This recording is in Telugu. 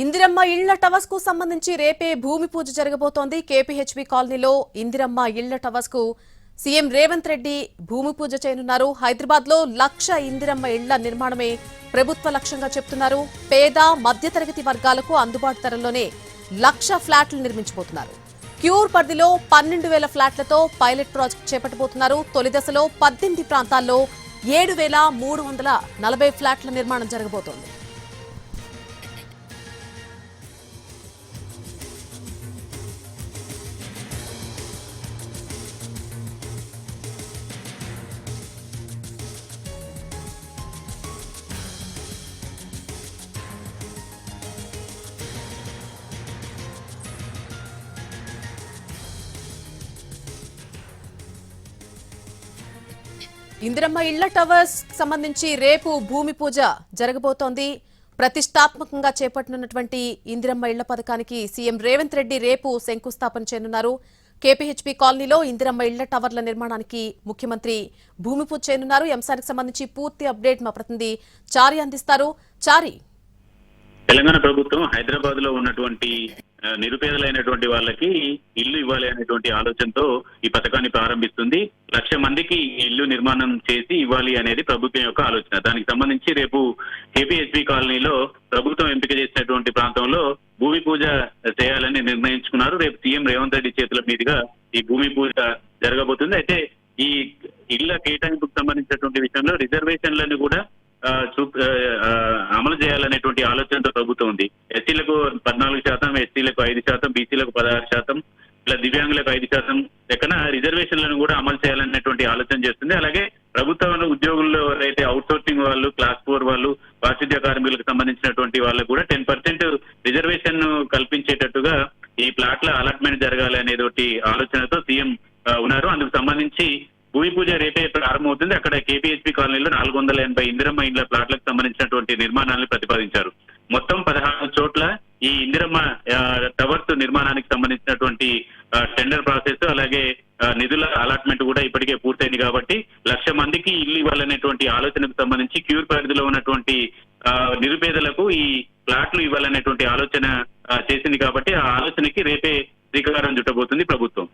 ఇందిరమ్మ ఇళ్ల టవర్స్ కు సంబంధించి రేపే భూమి పూజ జరగబోతోంది. కేపీహెచ్బీ కాలనీలో ఇందిరమ్మ ఇళ్ల టవర్స్ కు సీఎం రేవంత్ రెడ్డి భూమి పూజ చేయనున్నారు. హైదరాబాద్ లో 1,00,000 ఇందిరమ్మ ఇళ్ల నిర్మాణమే ప్రభుత్వ లక్ష్యంగా చెప్తున్నారు. పేద మధ్యతరగతి వర్గాలకు అందుబాటు ధరల్లోనే 1,00,000 ఫ్లాట్లు నిర్మించబోతున్నారు. క్యూర్ పరిధిలో 12,000 ఫ్లాట్లతో పైలట్ ప్రాజెక్టు చేపట్టబోతున్నారు. తొలి దశలో 18 ప్రాంతాల్లో 7,340 ఫ్లాట్ల నిర్మాణం జరగబోతోంది. ఇందిరమ్మ ఇళ్ల టవర్స్ సంబంధించి రేపు భూమి పూజ జరగబోతోంది. ప్రతిష్టాత్మకంగా చేపట్టనున్నటువంటి ఇందిరమ్మ ఇళ్ల పథకానికి సీఎం రేవంత్ రెడ్డి రేపు శంకుస్థాపన చేయనున్నారు. కేపీహెచ్బీ కాలనీలో ఇందిరమ్మ ఇళ్ల టవర్ల నిర్మాణానికి ముఖ్యమంత్రి భూమి పూజ చేయనున్నారు. ఈ అంశానికి సంబంధించి పూర్తి అప్డేట్ మా ప్రతినిధి చారి అందిస్తారు. చారి, తెలంగాణ ప్రభుత్వం హైదరాబాద్ లో ఉన్నటువంటి నిరుపేదలైనటువంటి వాళ్ళకి ఇల్లు ఇవ్వాలి అనేటువంటి ఆలోచనతో ఈ పథకాన్ని ప్రారంభిస్తుంది. 1,00,000 మందికి ఇల్లు నిర్మాణం చేసి ఇవ్వాలి అనేది ప్రభుత్వం యొక్క ఆలోచన. దానికి సంబంధించి రేపు కేపీహెచ్బీ కాలనీలో ప్రభుత్వం ఎంపిక చేసినటువంటి ప్రాంతంలో భూమి పూజ చేయాలని నిర్ణయించుకున్నారు. రేపు సీఎం రేవంత్ రెడ్డి చేతుల మీదుగా ఈ భూమి పూజ జరగబోతుంది. అయితే ఈ ఇళ్ల కేటాయింపుకు సంబంధించినటువంటి విషయంలో రిజర్వేషన్లను కూడా అమలు చేయాలనేటువంటి ఆలోచనతో ప్రభుత్వం ఉంది. ఎస్సీలకు 14%, ఎస్టీలకు 5%, బీసీలకు 16%, ఇలా దివ్యాంగులకు 5% లెక్కన రిజర్వేషన్లను కూడా అమలు చేయాలనేటువంటి ఆలోచన చేస్తుంది. అలాగే ప్రభుత్వ ఉద్యోగుల్లో ఎవరైతే అవుట్ సోర్సింగ్ వాళ్ళు, క్లాస్ 4 వాళ్ళు, పారిశుద్ధ్య కార్మికులకు సంబంధించినటువంటి వాళ్ళకు కూడా 10% రిజర్వేషన్ కల్పించేటట్టుగా ఈ ప్లాట్ల అలాట్మెంట్ జరగాలి అనేది ఆలోచనతో సీఎం ఉన్నారు. అందుకు సంబంధించి భూమి పూజ రేపే ప్రారంభమవుతుంది. అక్కడ కేపీహెచ్బీ కాలనీలో 480 ఇందిరమ్మ ఇండ్ల ప్లాట్లకు సంబంధించినటువంటి నిర్మాణాలను ప్రతిపాదించారు. మొత్తం 16 చోట్ల ఈ ఇందిరమ్మ టవర్స్ నిర్మాణానికి సంబంధించినటువంటి టెండర్ ప్రాసెస్, అలాగే నిధుల అలాట్మెంట్ కూడా ఇప్పటికే పూర్తయింది. కాబట్టి 1,00,000 మందికి ఇల్లు ఇవ్వాలనేటువంటి ఆలోచనకు సంబంధించి క్యూర్ పరిధిలో ఉన్నటువంటి నిరుపేదలకు ఈ ప్లాట్లు ఇవ్వాలనేటువంటి ఆలోచన చేసింది. కాబట్టి ఆ ఆలోచనకి రేపే శ్రీకారం చుట్టబోతుంది ప్రభుత్వం.